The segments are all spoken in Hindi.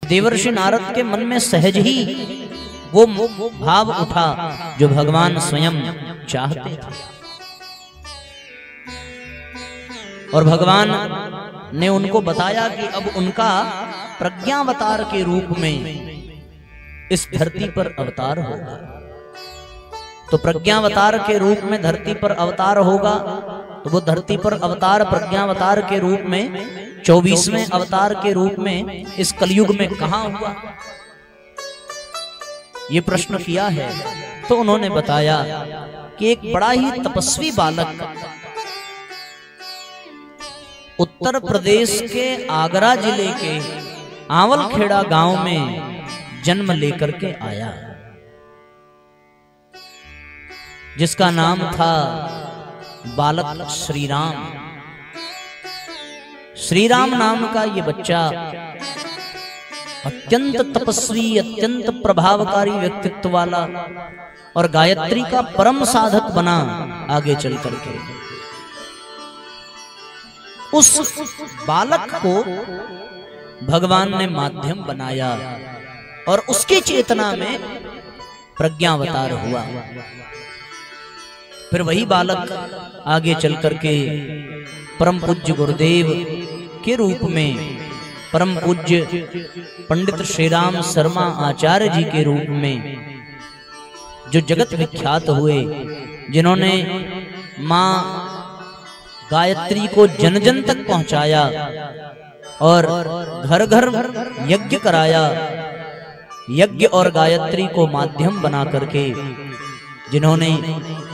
देवर्षि नारद के मन में सहज ही वो भाव उठा जो भगवान स्वयं चाहते थे। और भगवान ने उनको बताया कि अब उनका प्रज्ञावतार के रूप में इस धरती पर अवतार होगा। तो प्रज्ञावतार के रूप में धरती पर अवतार होगा, तो वो धरती पर अवतार प्रज्ञावतार के रूप में 24वें अवतार के रूप में इस कलयुग में कहां हुआ, ये प्रश्न किया है। तो उन्होंने बताया कि एक बड़ा ही तपस्वी बालक उत्तर प्रदेश के आगरा जिले के आंवलखेड़ा गांव में जन्म लेकर के आया, जिसका नाम था बालक श्री राम। श्री राम नाम का ये बच्चा अत्यंत तपस्वी, अत्यंत प्रभावकारी व्यक्तित्व वाला और गायत्री का परम साधक बना आगे चल करके। उस बालक को भगवान ने माध्यम बनाया और उसकी चेतना में प्रज्ञावतार हुआ। फिर वही बालक आगे चल करके परम पूज्य गुरुदेव के रूप में, परम पूज्य पंडित श्री राम शर्मा आचार्य जी के रूप में, जो जगत विख्यात हुए, जिन्होंने मां गायत्री को जन जन तक पहुंचाया और घर घर यज्ञ कराया, यज्ञ और गायत्री को माध्यम बना करके, जिन्होंने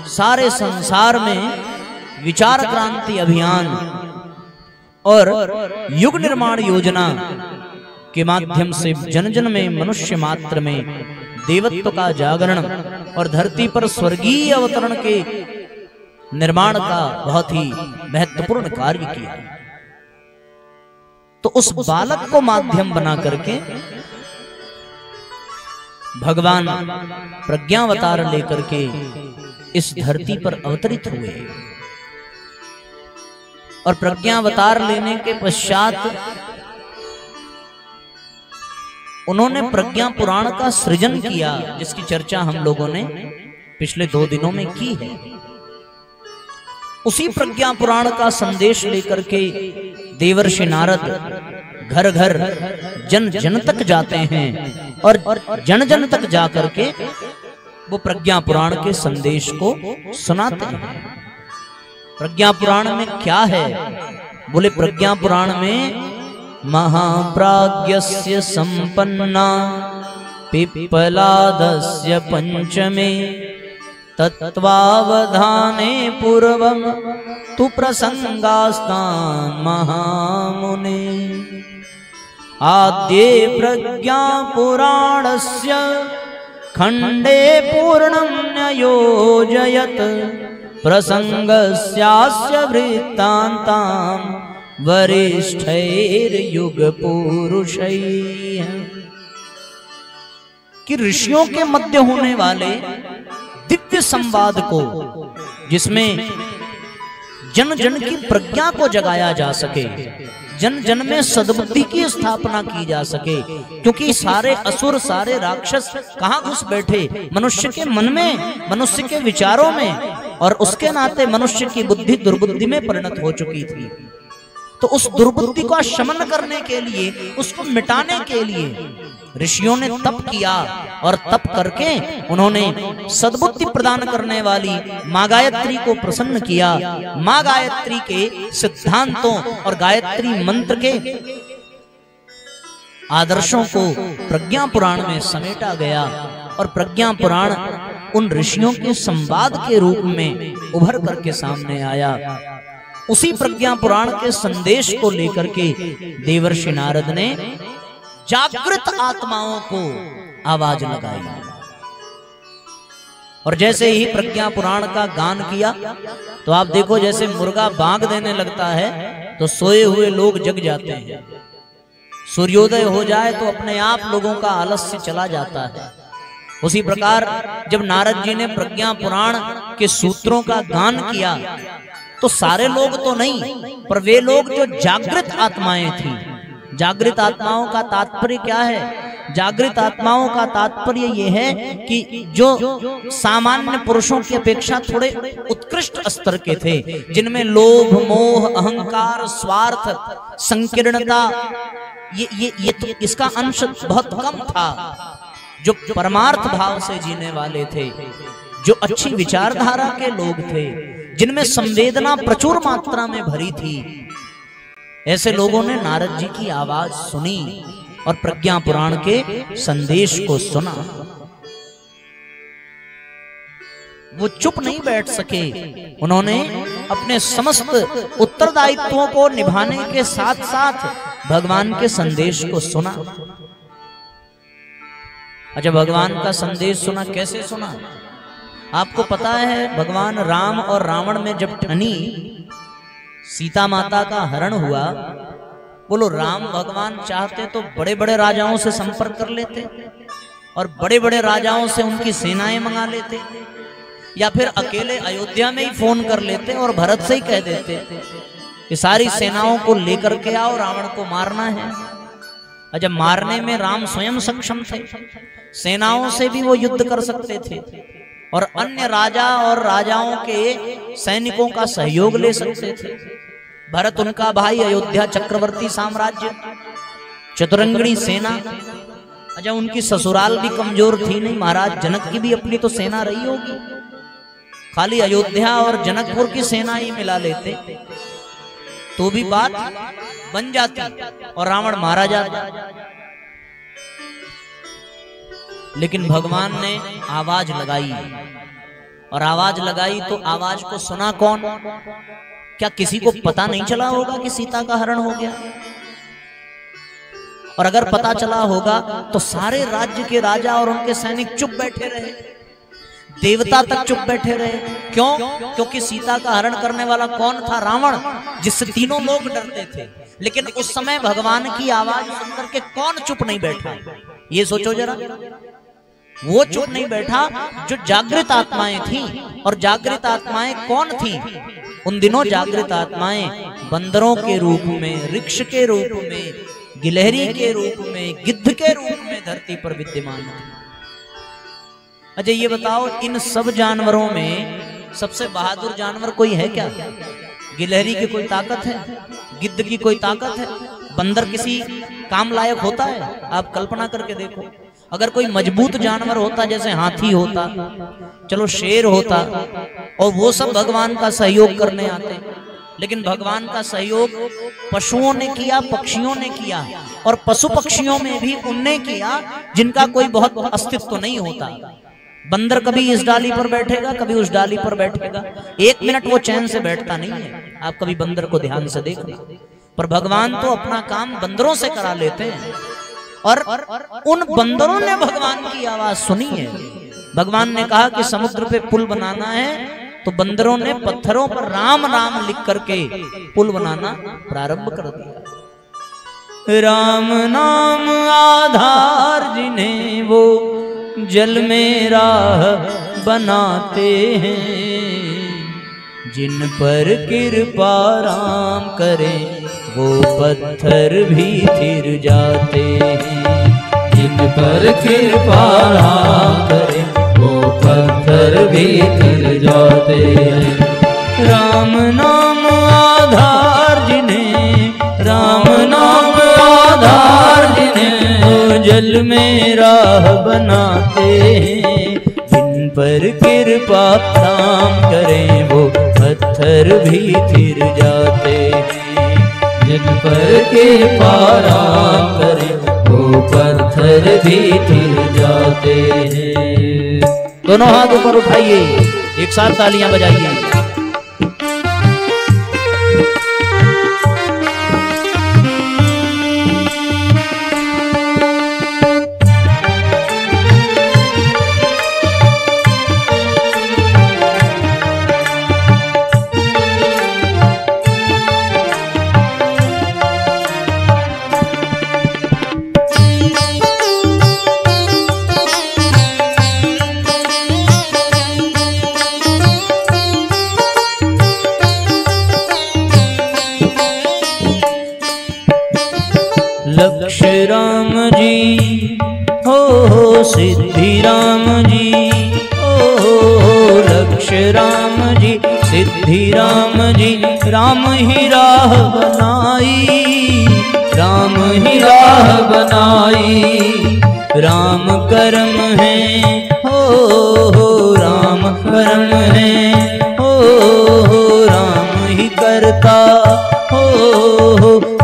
सारे संसार में विचार क्रांति अभियान और युग निर्माण योजना के माध्यम से जन जन में, मनुष्य मात्र में देवत्व का जागरण और धरती पर स्वर्गीय अवतरण के निर्माण का बहुत ही महत्वपूर्ण कार्य किया। तो उस बालक को माध्यम बना करके भगवान प्रज्ञावतार लेकर के इस धरती पर अवतरित हुए। और प्रज्ञावतार लेने के पश्चात उन्होंने प्रज्ञा पुराण का सृजन किया, जिसकी चर्चा हम लोगों ने पिछले 2 दिनों में की है। उसी प्रज्ञा पुराण का संदेश लेकर के देवर्षि नारद घर घर जन जन तक जाते हैं और जन जन तक जाकर के वो प्रज्ञा पुराण के संदेश को सुनाते हैं। प्रज्ञा पुराण में क्या है? बोले प्रज्ञा पुराण में महाप्राज्ञस्य संपन्ना पिप्पलादस्य पंचमे तत्वावधाने पूर्वम तु प्रसंगास्तान् महामुने आद्ये प्रज्ञा पुराणस्य खंडे पूर्णं न्ययोजयत् प्रसंगस्यास्य वृत्तान्तां वरिष्ठैर्युग पुरुषैः। कि ऋषियों के मध्य होने वाले दिव्य संवाद को, जिसमें जन जन की प्रज्ञा को जगाया जा सके, जन जन में सद्बुद्धि की स्थापना की जा सके, क्योंकि सारे असुर, सारे राक्षस कहाँ घुस बैठे? मनुष्य के मन में, मनुष्य के विचारों में, और उसके नाते मनुष्य की बुद्धि दुर्बुद्धि में परिणत हो चुकी थी। तो उस दुर्बुद्धि का शमन करने के लिए, उसको मिटाने के लिए ऋषियों ने तप किया, और तप करके उन्होंने सद्बुद्धि प्रदान करने वाली माँ गायत्री को प्रसन्न किया। माँ गायत्री के सिद्धांतों और गायत्री मंत्र के आदर्शों को प्रज्ञा पुराण में समेटा गया, और प्रज्ञा पुराण उन ऋषियों के संवाद के रूप में उभर करके सामने आया। उसी प्रज्ञा पुराण के संदेश को लेकर के देवर्षि नारद ने जागृत आत्माओं को आवाज लगाई। और जैसे ही प्रज्ञा पुराण का गान किया, तो आप देखो जैसे मुर्गा बांग देने लगता है तो सोए हुए लोग जग जाते हैं। सूर्योदय हो जाए तो अपने आप लोगों का आलस्य चला जाता है। उसी प्रकार जब नारद जी ने प्रज्ञा पुराण के सूत्रों का गान किया, तो सारे लोग तो नहीं, पर वे लोग जो जागृत आत्माएं थी, जागृत आत्माओं का तात्पर्य क्या है? जागृत आत्माओं का तात्पर्य यह है कि जो सामान्य पुरुषों की अपेक्षा थोड़े उत्कृष्ट स्तर के थे, जिनमें लोभ, मोह, अहंकार, स्वार्थ, संकीर्णता, ये तो इसका अंश बहुत कम था। जो परमार्थ भाव से जीने वाले थे, जो अच्छी विचारधारा के लोग थे, जिनमें संवेदना प्रचुर मात्रा में भरी थी, ऐसे लोगों ने नारद जी की आवाज सुनी और प्रज्ञा पुराण के संदेश को सुना। वो चुप नहीं बैठ सके, उन्होंने अपने समस्त उत्तरदायित्वों को निभाने के साथ साथ भगवान के संदेश को सुना। अच्छा, भगवान का संदेश सुना, कैसे सुना? आपको पता है, भगवान राम और रावण में जब ठनी सीता माता का हरण हुआ, बोलो राम भगवान चाहते तो बड़े बड़े राजाओं से संपर्क कर लेते और बड़े बड़े राजाओं से उनकी सेनाएं मंगा लेते, या फिर अकेले अयोध्या में ही फोन कर लेते और भरत से ही कह देते कि सारी सेनाओं को लेकर के आओ, रावण को मारना है। और जब मारने में राम स्वयं सक्षम थे, सेनाओं से भी वो युद्ध कर सकते थे और अन्य राजा और राजाओं के सैनिकों का सहयोग ले सकते थे। भरत उनका भाई, अयोध्या चक्रवर्ती साम्राज्य, चतुरंगिणी सेना। अच्छा, उनकी ससुराल भी कमजोर थी नहीं, महाराज जनक की भी अपनी तो सेना रही होगी, खाली अयोध्या और जनकपुर की सेना ही मिला लेते तो भी बात बन जाती और रावण मारा जाता। लेकिन भगवान ने आवाज लगाई, और आवाज लगाई तो आवाज को सुना कौन? क्या किसी को पता नहीं चला होगा कि सीता का हरण हो गया? और अगर पता चला होगा तो सारे राज्य के राजा और उनके सैनिक चुप बैठे रहे, देवता तक चुप बैठे रहे। क्यों? क्योंकि सीता का हरण करने वाला कौन था? रावण, जिससे तीनों लोग डरते थे। लेकिन उस समय भगवान की आवाज सुनकर के कौन चुप नहीं बैठा? ये सोचो जरा। वो चुप नहीं बैठा जो जागृत आत्माएं थी। और जागृत आत्माएं कौन थी? उन दिनों जागृत आत्माएं बंदरों के रूप में, वृक्ष के रूप में, गिलहरी के रूप में, गिद्ध के रूप में धरती पर विद्यमान थी। अच्छा, ये बताओ, इन सब जानवरों में सबसे बहादुर जानवर कोई है क्या? गिलहरी की कोई ताकत है? गिद्ध की कोई ताकत है? बंदर किसी काम लायक होता है? आप कल्पना करके देखो। अगर कोई मजबूत जानवर होता, जैसे हाथी होता, चलो शेर होता, और वो सब भगवान का सहयोग करने आते, लेकिन भगवान का सहयोग पशुओं ने किया, पक्षियों ने किया, और पशु पक्षियों में भी उनने किया जिनका कोई बहुत अस्तित्व नहीं होता। बंदर कभी इस डाली पर बैठेगा, कभी उस डाली पर बैठेगा, एक मिनट वो चैन से बैठता नहीं है। आप कभी बंदर को ध्यान से देखना। पर भगवान तो अपना काम बंदरों से करा लेते हैं, और उन बंदरों ने भगवान की आवाज सुनी है। भगवान ने कहा कि समुद्र पे पुल बनाना है, तो बंदरों ने पत्थरों पर राम राम लिख करके पुल बनाना प्रारंभ कर दिया। राम नाम आधार जिन्हें वो जल में राह बनाते हैं, जिन पर कृपा राम करे वो पत्थर भी थिर जाते हैं। जिन पर कृपा राम करे वो पत्थर भी थिर जाते हैं। राम नाम आधार जिन्हें, राम नाम आधार जिन्हें वो जल में राह बनाते हैं। जिन पर कृपा राम करें वो पत्थर भी थिर जाते हैं। जिन पर कृपा राम करें वो पत्थर भी थिर जाते हैं। दोनों हाथ ऊपर उठाइए, एक साथ तालियां बजाइए। सिद्धि राम जी, लक्ष्य राम जी, सिद्धि राम जी। राम ही राह बनाई, राम ही राह बनाई। राम कर्म है हो राम कर्म है हो राम ही करता हो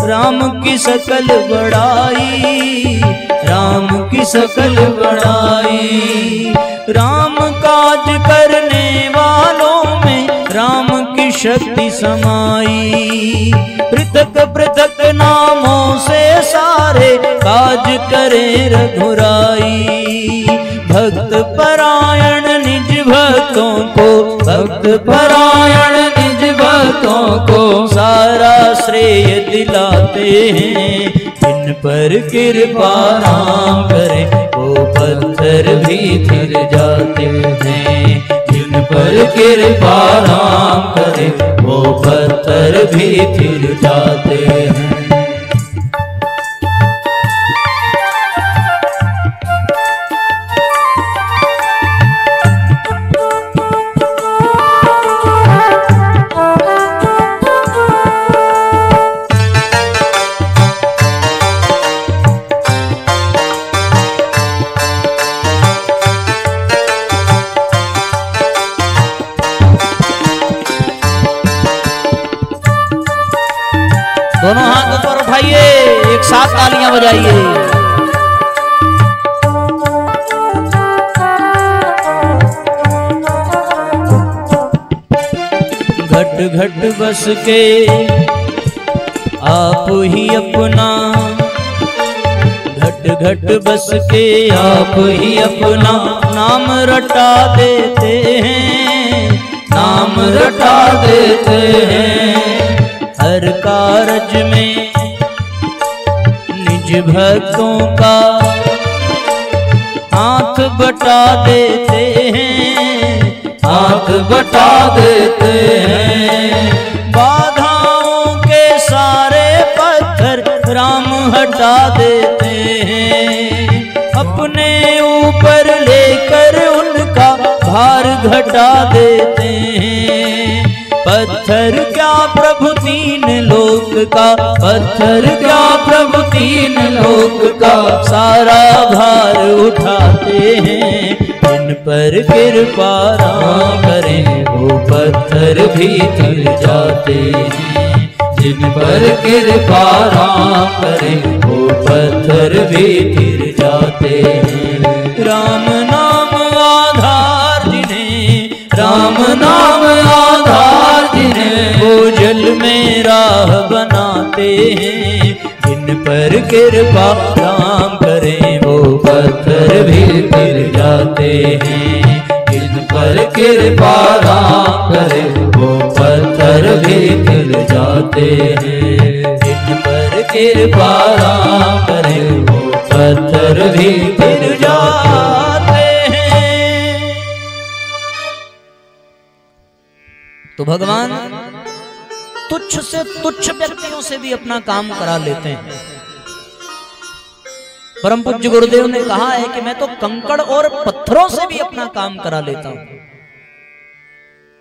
राम की सकल बड़ाई, राम की सकल बड़ाई। राम काज करने वालों में राम की शक्ति समाई। पृथक पृथक नामों से सारे काज करे रघुराई। भक्त परायण निज भक्तों को, भक्त परायण निज भक्तों को सारा श्रेय दिलाते हैं। जिन पर कृपा राम करे वो पत्थर भी थिर जाते हैं। जिन पर कृपा राम करे वो पत्थर भी थिर जाते हैं। दोनों हाथ ऊपर उठाइए, एक साथ तालियां बजाइए। घट घट बस के आप ही अपना, घट घट बस के आप ही अपना नाम रटा देते हैं, नाम रटा देते हैं। हर कारज में निज भक्तों का हाथ बटा देते हैं, हाथ बटा देते हैं। बाधाओं के सारे पत्थर राम हटा देते हैं। अपने ऊपर लेकर उनका भार घटा देते हैं। पत्थर क्या प्रभु तीन लोक का, पत्थर क्या प्रभु तीन लोक का सारा भार उठाते हैं। जिन पर कृपा राम करें वो पत्थर भी थिर जाते हैं। जिन पर कृपा राम करें वो पत्थर भी थिर जाते हैं। राम नाम आधार जिन्हें, राम नाम आधार जिन्हें वो जल में राह बनाते हैं। जिन पर कृपा राम करें वो पत्थर भी गिर जाते हैं। जिन पर कृपा राम करें वो पत्थर भी गिर जाते हैं। जिन पर कृपा राम करें वो पत्थर भी गिर जाते हैं। तो भगवान तुच्छ से तुच्छ व्यक्तियों से भी अपना काम करा लेते हैं। परम पूज्य गुरुदेव ने कहा है कि मैं तो कंकड़ और पत्थरों से भी अपना काम करा लेता हूं।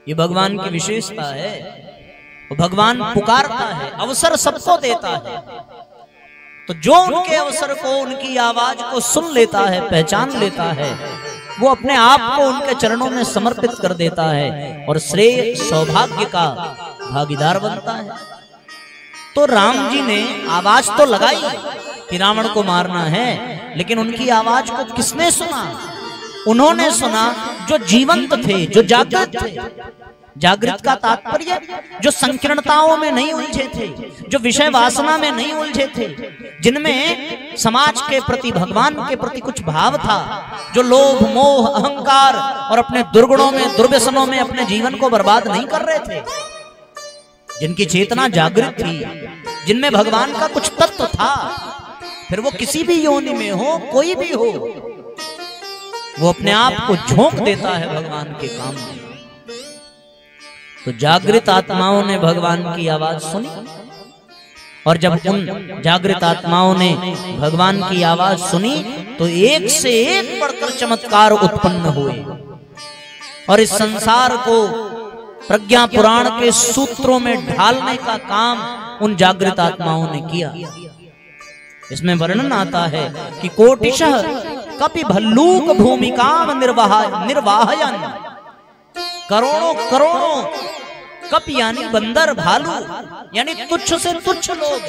ये भगवान की विशेषता है। भगवान पुकारता है, अवसर सबको देता है। तो जो उनके अवसर को, उनकी आवाज को सुन लेता है, पहचान लेता है, वो अपने आप को उनके चरणों में समर्पित कर देता है और श्रेय सौभाग्य का भागीदार बनता है। तो राम जी ने आवाज तो लगाई कि रावण को मारना है, लेकिन उनकी आवाज को किसने सुना? उन्होंने सुना जो जीवंत थे, जो जागृत थे। जागृत का तात्पर्य जो संकीर्णताओं में नहीं उलझे थे, जो विषय वासना में नहीं उलझे थे, जिनमें समाज के प्रति, भगवान के प्रति कुछ भाव था, जो लोभ मोह अहंकार और अपने दुर्गुणों में, दुर्व्यसनों में अपने जीवन को बर्बाद नहीं कर रहे थे, जिनकी चेतना जागृत थी, जिनमें भगवान का कुछ तत्व था। फिर वो किसी भी योनि में हो, कोई भी हो, वो अपने आप को झोंक देता है भगवान के काम में। तो जागृत आत्माओं ने भगवान की आवाज सुनी और जब उन जागृत आत्माओं ने भगवान की आवाज सुनी तो एक से एक बढ़कर चमत्कार उत्पन्न हुए और इस संसार को प्रज्ञा पुराण के सूत्रों में ढालने का काम उन जागृत आत्माओं ने किया। इसमें वर्णन आता है कि कोटिशः कपि भल्लूक भूमिकाम निर्वाहयन, करोड़ों करोड़ों कप यानी बंदर भालू यानी तुच्छ से तुच्छ लोग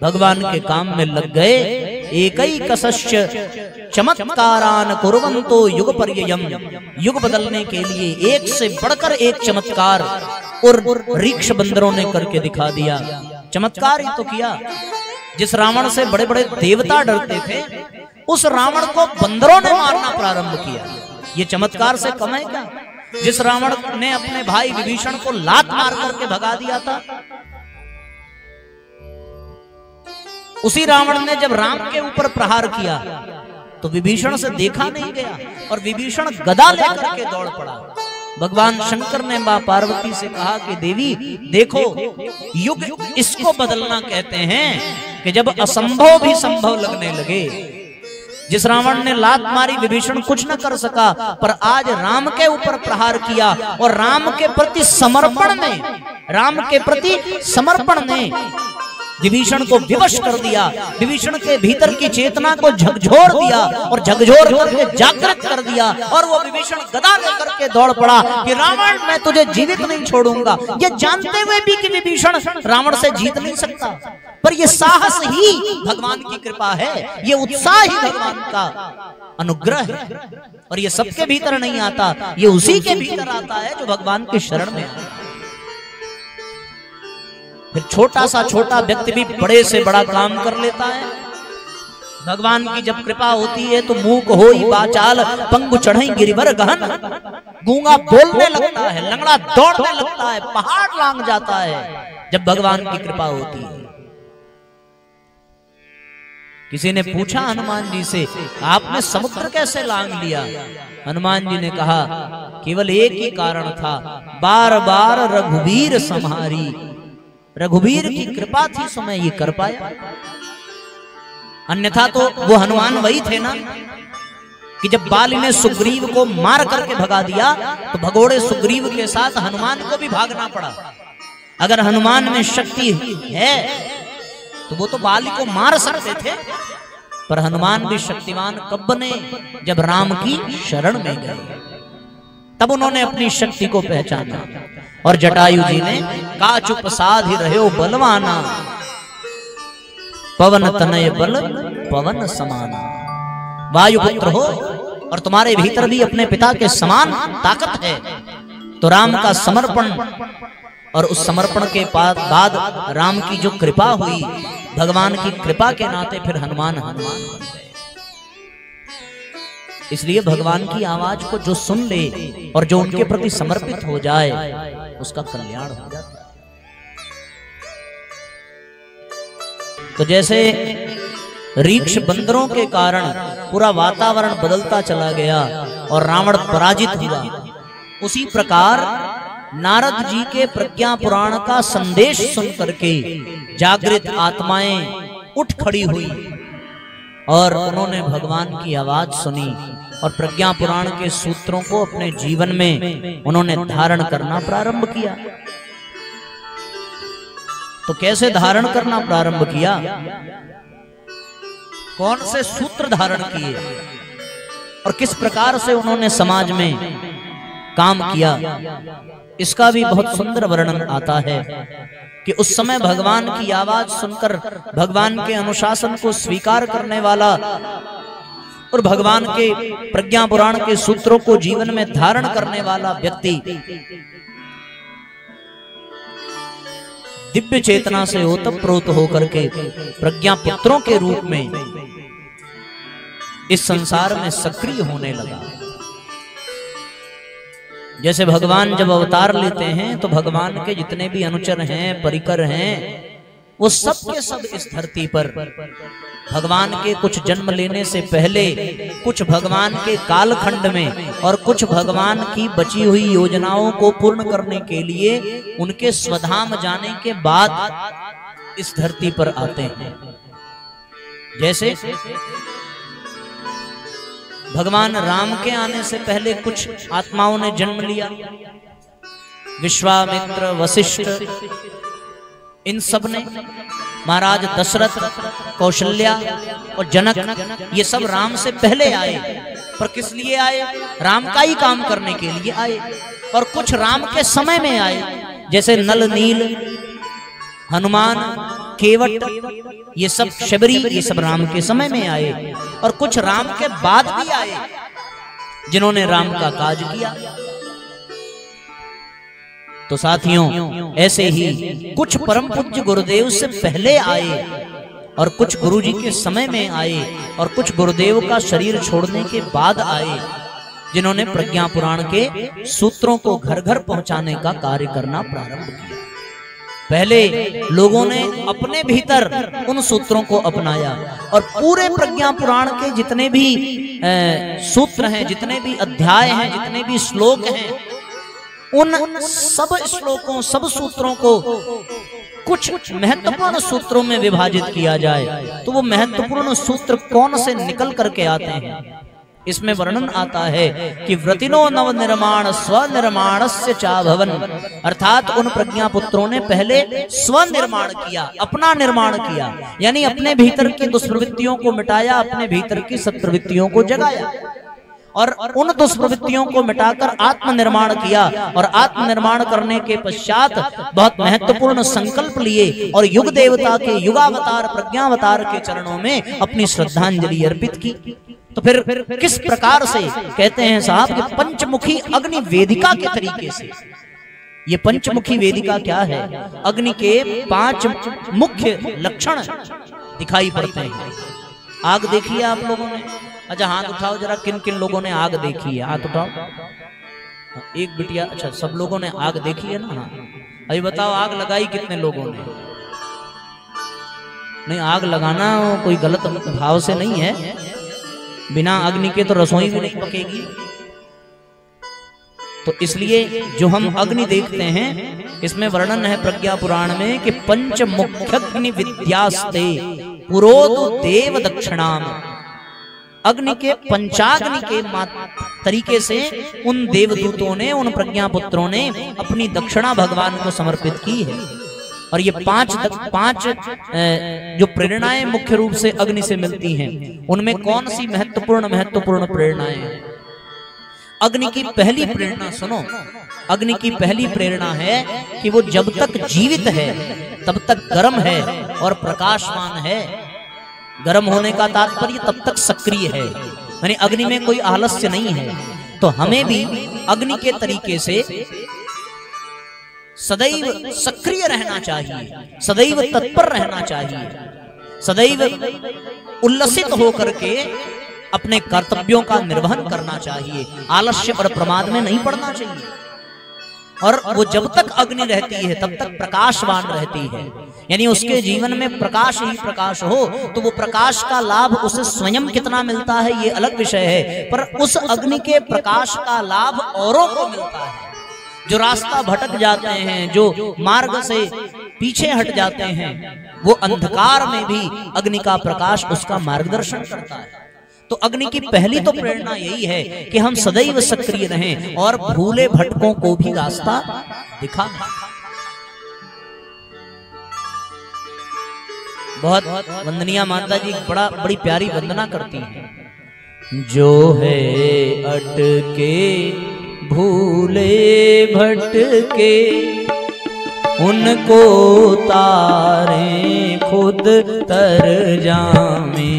भगवान के काम में लग गए। एकैकस्य चमत्कारान कुर्वन्तो युगपर्ययम्, युग बदलने के लिए एक से बढ़कर एक चमत्कार और ऋक्ष बंदरों ने करके दिखा दिया। चमत्कार ही तो किया। जिस रावण से बड़े बड़े देवता डरते थे उस रावण को बंदरों ने मारना प्रारंभ किया। ये चमत्कार से कम है क्या? जिस रावण ने अपने भाई विभीषण को लात मार करके भगा दिया था, उसी रावण ने जब राम के ऊपर प्रहार किया तो विभीषण से देखा नहीं गया और विभीषण गदा लेकर के दौड़ पड़ा। भगवान शंकर ने मां पार्वती से कहा कि देवी देखो, युग इसको बदलना कहते हैं कि जब असंभव भी संभव लगने लगे। जिस रावण ने लात मारी विभीषण कुछ न कर सका, पर आज राम के ऊपर प्रहार किया और राम के प्रति समर्पण ने विभीषण को विवश कर दिया। विभीषण के भीतर की चेतना को झकझोर दिया और झकझोर करके जागृत कर दिया और वो विभीषण गदा लेकर के दौड़ पड़ा कि रावण मैं तुझे जीवित नहीं छोड़ूंगा। ये जानते हुए भी कि विभीषण रावण से जीत नहीं सकता, पर ये साहस ही भगवान की कृपा है, ये उत्साह ही भगवान का अनुग्रह है। और ये सबके भीतर नहीं आता, ये उसी के भीतर आता है जो भगवान के शरण में आता है। फिर छोटा सा छोटा व्यक्ति भी बड़े से बड़ा काम कर लेता है। भगवान की जब कृपा होती है तो मूक होई बाचाल, पंगु चढ़ई गिरिवर गहन, गूंगा बोलने लगता है, लंगड़ा दौड़ने लगता है, पहाड़ लांग जाता है जब भगवान की कृपा होती है। किसी ने पूछा हनुमान जी से, आपने समुद्र कैसे लांग लिया? हनुमान जी ने कहा, केवल एक ही कारण था, बार बार रघुवीर सम्हारी, रघुवीर की कृपा थी सो मैं ये कर पाया। अन्यथा तो वो हनुमान वही थे ना कि जब बाली ने सुग्रीव को मार करके भगा दिया तो भगोड़े सुग्रीव के साथ हनुमान को भी भागना पड़ा। अगर हनुमान में शक्ति है तो वो तो बाली को मार सकते थे, पर हनुमान भी शक्तिमान कब बने? जब राम की शरण में गए, तब उन्होंने अपनी शक्ति को पहचाना। और जटायु जी ने का चुप साध रहे बलवाना, पवन तनय बल पवन समाना। वायुपुत्र हो और तुम्हारे भीतर भी अपने पिता के समान ताकत है। तो राम का समर्पण और उस समर्पण के बाद राम की जो कृपा हुई, भगवान की कृपा के नाते फिर हनुमान बन गए। इसलिए भगवान की आवाज को जो सुन ले और जो उनके प्रति समर्पित हो जाए उसका कल्याण हो जाता है। तो जैसे ऋक्ष बंदरों के कारण पूरा वातावरण बदलता चला गया और रावण पराजित हुआ, उसी प्रकार नारद जी के प्रज्ञा पुराण का संदेश सुन करके जागृत आत्माएं उठ खड़ी हुई और उन्होंने भगवान की आवाज सुनी और प्रज्ञा पुराण के सूत्रों को अपने जीवन में उन्होंने धारण करना प्रारंभ किया। तो कैसे धारण करना प्रारंभ किया? कौन से सूत्र धारण किए और किस प्रकार से उन्होंने समाज में काम किया, इसका भी बहुत सुंदर वर्णन आता है कि उस समय भगवान की आवाज सुनकर भगवान के अनुशासन को स्वीकार करने वाला और भगवान के प्रज्ञा पुराण के सूत्रों को जीवन में धारण करने वाला व्यक्ति दिव्य चेतना से ओतप्रोत होकर के प्रज्ञा पुत्रों के रूप में इस संसार में सक्रिय होने लगा। जैसे भगवान जब अवतार लेते हैं तो भगवान के जितने भी अनुचर हैं, परिकर हैं, वो सब के सब इस धरती पर भगवान के कुछ जन्म लेने से पहले, कुछ भगवान के कालखंड में और कुछ भगवान की बची हुई योजनाओं को पूर्ण करने के लिए उनके स्वधाम जाने के बाद इस धरती पर आते हैं। जैसे भगवान राम के आने से पहले कुछ आत्माओं ने जन्म लिया, विश्वामित्र, वशिष्ठ, इन सब ने, महाराज दशरथ, कौशल्या और जनक, ये सब राम से पहले आए। पर किस लिए आए? राम का ही काम करने के लिए आए। और कुछ राम के समय में आए, जैसे नल, नील, हनुमान, केवट, ये सब, शबरी, ये सब राम के समय में आए। और कुछ राम के बाद भी आए, जिन्होंने राम का काज किया। तो साथियों, ऐसे ही कुछ परम पूज्य गुरुदेव से पहले आए और कुछ गुरुजी के समय में आए और कुछ गुरुदेव का शरीर छोड़ने के बाद आए, जिन्होंने प्रज्ञा पुराण के सूत्रों को घर घर पहुंचाने का कार्य करना प्रारंभ किया। पहले लोगों ने अपने भीतर उन सूत्रों को अपनाया और पूरे प्रज्ञा पुराण के जितने भी सूत्र हैं, जितने भी अध्याय हैं, जितने भी श्लोक हैं, उन सब श्लोकों, सब सूत्रों को कुछ महत्वपूर्ण सूत्रों में विभाजित किया जाए तो वो महत्वपूर्ण सूत्र कौन से निकल करके आते हैं। इसमें वर्णन आता है कि व्रतिनो नव निर्माण स्वनिर्माणस्य चाभवन, अर्थात उन प्रज्ञा पुत्रों ने पहले स्वनिर्माण किया, अपना निर्माण किया, यानी अपने भीतर की दुष्प्रवृत्तियों को मिटाया, अपने भीतर की सत्प्रवृत्तियों को जगाया और उन दुष्प्रवृत्तियों को मिटाकर आत्मनिर्माण किया। और आत्मनिर्माण करने के पश्चात बहुत महत्वपूर्ण संकल्प लिए और युग देवता के युगावतार प्रज्ञावतार के चरणों में अपनी श्रद्धांजलि अर्पित की। तो फिर किस प्रकार से कहते हैं साहब कि पंचमुखी अग्नि वेदिका के तरीके से। ये पंचमुखी वेदिका क्या है? अग्नि के 5 मुख्य लक्षण दिखाई पड़ते हैं। आग देखी है आप लोगों ने? अच्छा हाथ उठाओ जरा, किन किन लोगों ने आग देखी है? हाथ उठाओ। एक बिटिया, अच्छा सब लोगों ने आग देखी है ना? अभी बताओ आग लगाई कितने लोगों ने? नहीं, आग लगाना कोई गलत भाव से नहीं है, बिना अग्नि के तो रसोई भी नहीं पकेगी। तो इसलिए जो हम अग्नि देखते हैं, इसमें वर्णन है प्रज्ञा पुराण में कि पंच मुख्यग्नि विद्यास्ते पुरोदु देव दक्षिणाम, अग्नि के पंचाग्नि के तरीके से उन देवदूतों ने, उन प्रज्ञा पुत्रों ने अपनी दक्षिणा भगवान को समर्पित की है। और ये पांच जो प्रेरणाएं मुख्य रूप से अग्नि से मिलती हैं, उनमें कौन सी महत्वपूर्ण प्रेरणाएं हैं? अग्नि की पहली प्रेरणा सुनो। अग्नि की पहली प्रेरणा है कि वो जब तक जीवित है तब तक गर्म है और प्रकाशमान है। गर्म होने का तात्पर्य तब तक सक्रिय है, यानी अग्नि में कोई आलस्य नहीं है। तो हमें भी अग्नि के तरीके से सदैव सक्रिय रहना चाहिए, सदैव तत्पर रहना चाहिए, सदैव उल्लसित होकर के अपने कर्तव्यों का निर्वहन करना चाहिए, आलस्य और प्रमाद में नहीं पड़ना चाहिए। और वो जब तक अग्नि रहती है तब तक प्रकाशवान रहती है, यानी उसके जीवन में प्रकाश ही प्रकाश हो। तो वो प्रकाश का लाभ उसे स्वयं कितना मिलता है ये अलग विषय है, पर उस अग्नि के प्रकाश का लाभ औरों को मिलता है। जो रास्ता भटक जाते हैं, जो मार्ग से पीछे हट जाते हैं, वो अंधकार में भी अग्नि का प्रकाश उसका मार्गदर्शन करता है। तो अग्नि की पहली तो प्रेरणा यही है कि हम सदैव सक्रिय रहें और भूले भटकों को भी रास्ता दिखाएं। बहुत वंदनीय माता जी बड़ी प्यारी वंदना करती हैं। जो है अटके भूले भटके उनको तारे खुद तर जामे,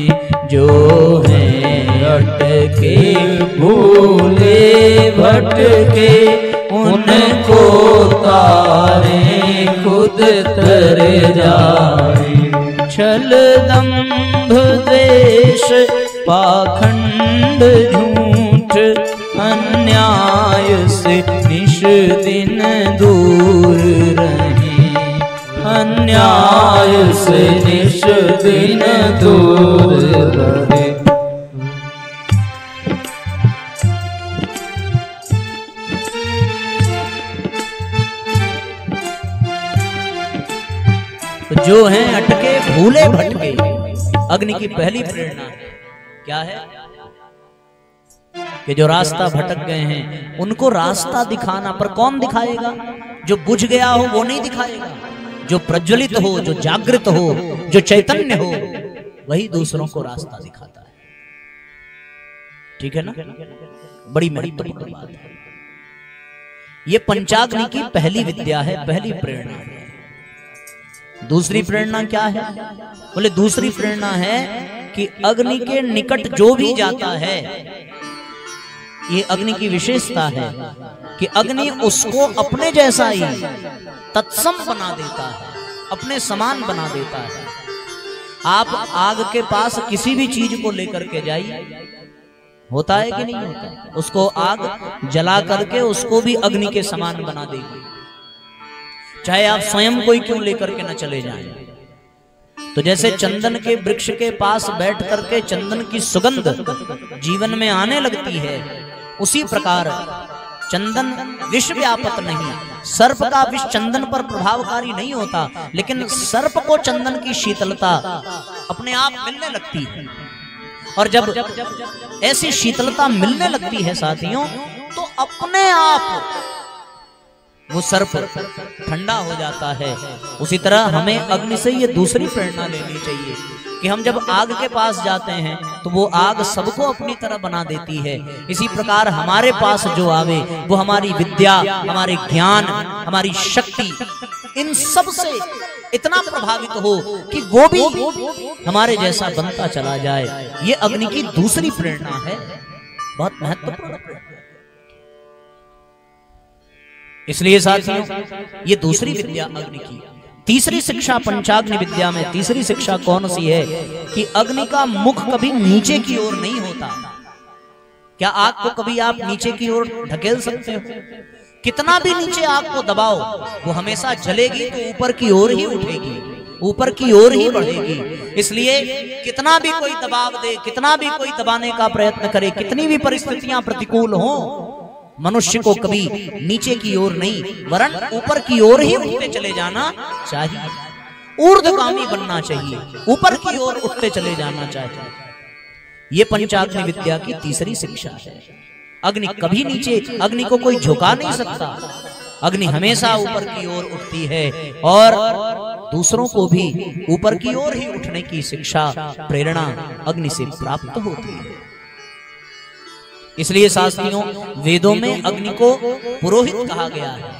जो है अटके भूले भटके उनको तारे खुद तर जामे। छल दंभ द्वेष पाखंड झूठ अन्याय से निश दिन दूर रहे, अन्याय से निश दिन दूर रहे। जो हैं अटके भूले भटके। अग्नि की पहली प्रेरणा क्या है कि जो रास्ता भटक गए हैं उनको रास्ता दिखाना। पर कौन दिखाएगा? जो बुझ गया हो वो नहीं दिखाएगा, जो प्रज्वलित हो, जो जागृत हो, जो चैतन्य हो, वही दूसरों को रास्ता दिखाता है। ठीक है ना? बड़ी महत्वपूर्ण बात है। ये पंचाग्नि की पहली विद्या है, पहली प्रेरणा है। दूसरी प्रेरणा क्या है? बोले दूसरी प्रेरणा है कि अग्नि के निकट जो भी जाता है, ये अग्नि की विशेषता है कि अग्नि उसको अपने जैसा ही तत्सम बना देता है, अपने समान बना देता है। आप आग के पास किसी भी चीज को लेकर के जाइए, होता है कि नहीं होता? उसको आग जला करके उसको भी अग्नि के समान बना देगी, चाहे आप स्वयं कोई क्यों लेकर के न चले जाएं। तो जैसे चंदन के वृक्ष के पास बैठ करके चंदन की सुगंध जीवन में आने लगती है, उसी प्रकार चंदन विष व्यापक नहीं, सर्प का विष चंदन पर प्रभावकारी नहीं होता, लेकिन सर्प को चंदन की शीतलता अपने आप मिलने लगती है। और जब ऐसी शीतलता मिलने लगती है साथियों, तो अपने आप वो सर्प ठंडा हो जाता है। उसी तरह हमें अग्नि से ये दूसरी प्रेरणा लेनी चाहिए कि हम जब आग के पास जाते हैं तो वो आग सबको अपनी तरह बना देती है। इसी प्रकार हमारे पास जो आवे वो हमारी विद्या, हमारे ज्ञान, हमारी शक्ति, इन सब से इतना प्रभावित हो कि वो भी हमारे जैसा बनता चला जाए। ये अग्नि की दूसरी प्रेरणा है, बहुत महत्वपूर्ण प्रेरणा। इसलिए साथियों ये दूसरी विद्या अग्नि की। तीसरी शिक्षा पंचाग्नि विद्या में तीसरी शिक्षा कौन सी है कि अग्नि का मुख कभी नीचे की ओर नहीं होता। क्या आग को कभी आप नीचे की ओर ढकेल सकते हो? कितना भी नीचे आग को दबाओ, वो हमेशा जलेगी तो ऊपर की ओर ही उठेगी, ऊपर की ओर ही बढ़ेगी। इसलिए कितना भी कोई दबाव दे, कितना भी कोई दबाने का प्रयत्न करे, कितनी भी परिस्थितियां प्रतिकूल हो, मनुष्य को कभी नीचे की ओर नहीं वरन ऊपर की ओर ही उठते चले जाना चाहिए। ऊर्ध्वगामी बनना चाहिए, ऊपर की ओर उठते चले जाना चाहिए। ये पंचाग्नि विद्या की तीसरी शिक्षा है। अग्नि कभी नीचे, अग्नि को कोई झुका नहीं सकता। अग्नि हमेशा ऊपर की ओर उठती है और दूसरों को भी ऊपर की ओर ही उठने की शिक्षा, प्रेरणा अग्नि से प्राप्त होती है। इसलिए शास्त्रियों वेदों में अग्नि को पुरोहित कहा गया है,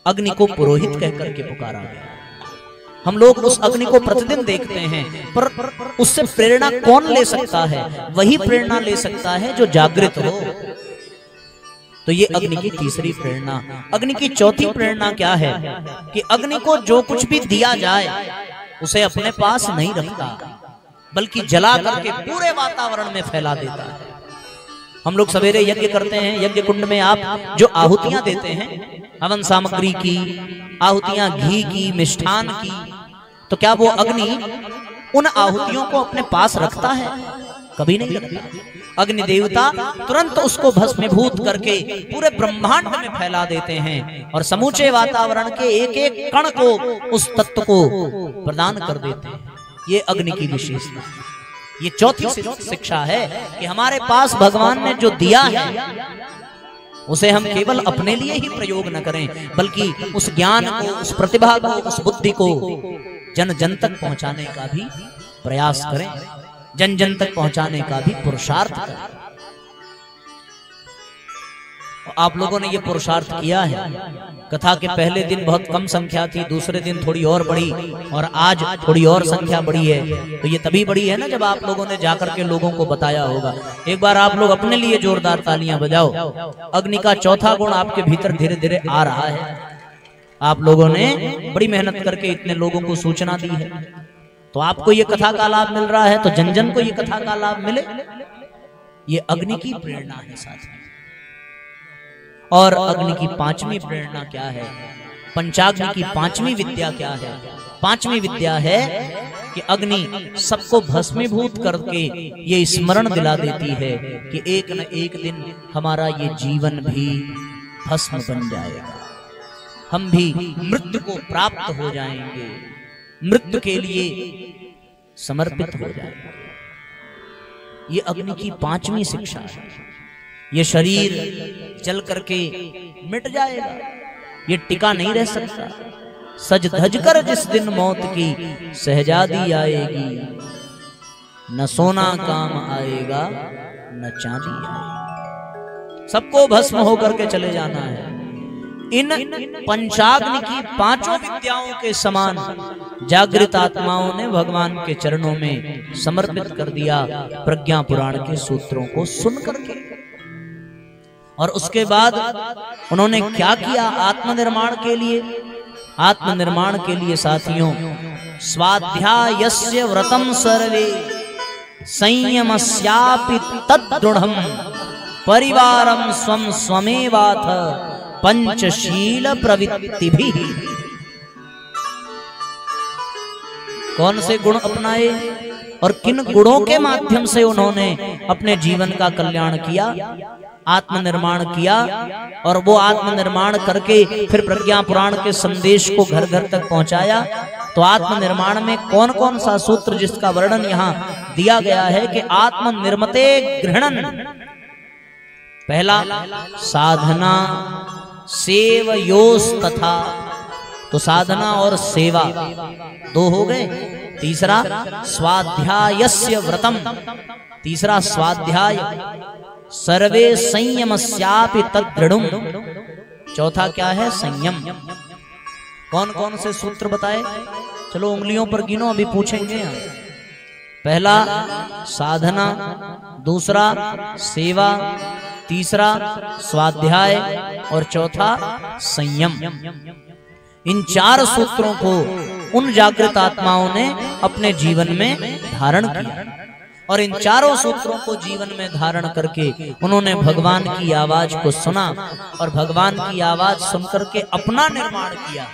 अग्नि को पुरोहित कहकर के पुकारा गया है। हम लोग उस अग्नि को प्रतिदिन देखते हैं, पर उससे प्रेरणा कौन ले सकता है? वही प्रेरणा ले सकता है जो जागृत हो। तो ये अग्नि की तीसरी प्रेरणा। अग्नि की चौथी प्रेरणा क्या है कि अग्नि को जो कुछ भी दिया जाए उसे अपने पास नहीं रखता, बल्कि जला करके पूरे वातावरण में फैला देता है। हम लोग सवेरे यज्ञ करते हैं, यज्ञ कुंड में आप जो आहुतियां देते हैं, हवन सामग्री की आहुतियां, घी की, मिष्ठान की, तो क्या वो अग्नि उन आहुतियों को अपने पास रखता है? कभी नहीं रखता। अग्नि देवता तुरंत उसको भस्मीभूत करके पूरे ब्रह्मांड में फैला देते हैं और समूचे वातावरण के एक एक कण को, उस तत्व को प्रदान कर देते हैं। ये अग्नि की विशेषता है। ये चौथी शिक्षा है कि हमारे पास भगवान ने जो दिया है उसे हम केवल अपने लिए ही प्रयोग न करें, बल्कि उस ज्ञान को, उस प्रतिभा को, उस बुद्धि को जन जन तक पहुंचाने का भी प्रयास करें, जन जन तक पहुंचाने का भी पुरुषार्थ करें। आप लोगों ने ये पुरुषार्थ किया है। कथा के पहले दिन बहुत कम संख्या थी, दूसरे दिन थोड़ी और बढ़ी और आज थोड़ी और संख्या बढ़ी है। तो ये तभी बढ़ी है ना जब आप लोगों ने जाकर के लोगों को बताया होगा। एक बार आप लोग अपने लिए जोरदार तालियां बजाओ। अग्नि का चौथा गुण आपके भीतर धीरे धीरे आ रहा है। आप लोगों ने बड़ी मेहनत करके इतने लोगों को सूचना दी है, तो आपको ये कथा का लाभ मिल रहा है, तो जन जन को ये कथा का लाभ मिले। ये अग्नि की प्रेरणा है साथियों। और अग्नि की पांचवी प्रेरणा क्या है? पंचाग्नि की पांचवी विद्या क्या है? पांचवी विद्या है कि अग्नि सबको भस्मीभूत करके ये स्मरण दिला देती है कि एक न एक दिन हमारा ये जीवन भी भस्म बन जाएगा। हम भी मृत्यु को प्राप्त हो जाएंगे, मृत्यु के लिए समर्पित हो जाएंगे। ये अग्नि की 5वीं शिक्षा है। ये शरीर जल करके मिट जाएगा, ये टिका नहीं रह सकता। सज धज कर जिस दिन मौत की सहजादी आएगी, न सोना काम आएगा न चांदी आएगी। सबको भस्म होकर के चले जाना है। इन पंचाग्नि की 5 विद्याओं के समान जागृत आत्माओं ने भगवान के चरणों में समर्पित कर दिया प्रज्ञा पुराण के सूत्रों को सुन करके। और उसके बाद उन्होंने क्या किया आत्मनिर्माण के लिए? आत्मनिर्माण के लिए साथियों, स्वाध्यायस्य व्रतम सर्वे संयमस्यापि तद्दृढ़म् परिवारम स्वम स्वमेवाथ पंचशील प्रवृत्तिभिः। कौन से गुण अपनाए और किन गुणों के माध्यम से उन्होंने अपने जीवन का कल्याण किया, आत्मनिर्माण किया। और वो आत्मनिर्माण करके फिर प्रज्ञा पुराण के संदेश को घर घर तक पहुंचाया। तो आत्मनिर्माण में कौन कौन सा सूत्र जिसका वर्णन यहाँ दिया गया है कि आत्मनिर्मते गृहणन। पहला साधना सेवयोस तथा, तो साधना और सेवा 2 हो गए। तीसरा स्वाध्यायस्य व्रतम, तीसरा स्वाध्याय। सर्वे संयमस्यापि तद्दृढ़म्, चौथा क्या है? संयम। कौन कौन से सूत्र बताए? चलो उंगलियों पर गिनो, अभी पूछेंगे हम। पहला साधना, दूसरा सेवा, तीसरा स्वाध्याय और चौथा संयम। इन 4 सूत्रों को उन जागृत आत्माओं ने अपने जीवन में धारण किया। और इन 4 सूत्रों को जीवन में धारण करके उन्होंने भगवान की आवाज को सुना और भगवान की आवाज सुनकर के अपना निर्माण किया।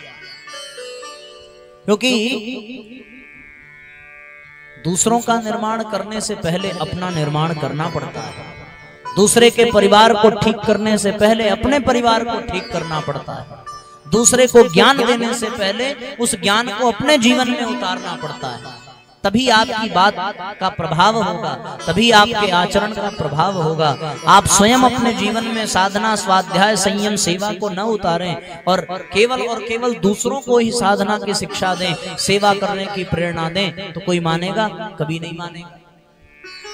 क्योंकि दूसरों का निर्माण करने से पहले अपना निर्माण करना पड़ता है। दूसरे के परिवार को ठीक करने से पहले अपने परिवार को ठीक करना पड़ता है। दूसरे को ज्ञान देने से पहले उस ज्ञान को अपने जीवन में उतारना पड़ता है। तभी आपकी बात का प्रभाव होगा, तभी आपके आचरण का प्रभाव होगा। आप स्वयं अपने जीवन में साधना, स्वाध्याय, संयम, सेवा को न उतारें और केवल दूसरों को ही साधना की शिक्षा दें, सेवा करने की प्रेरणा दें, तो कोई मानेगा? कभी नहीं मानेगा।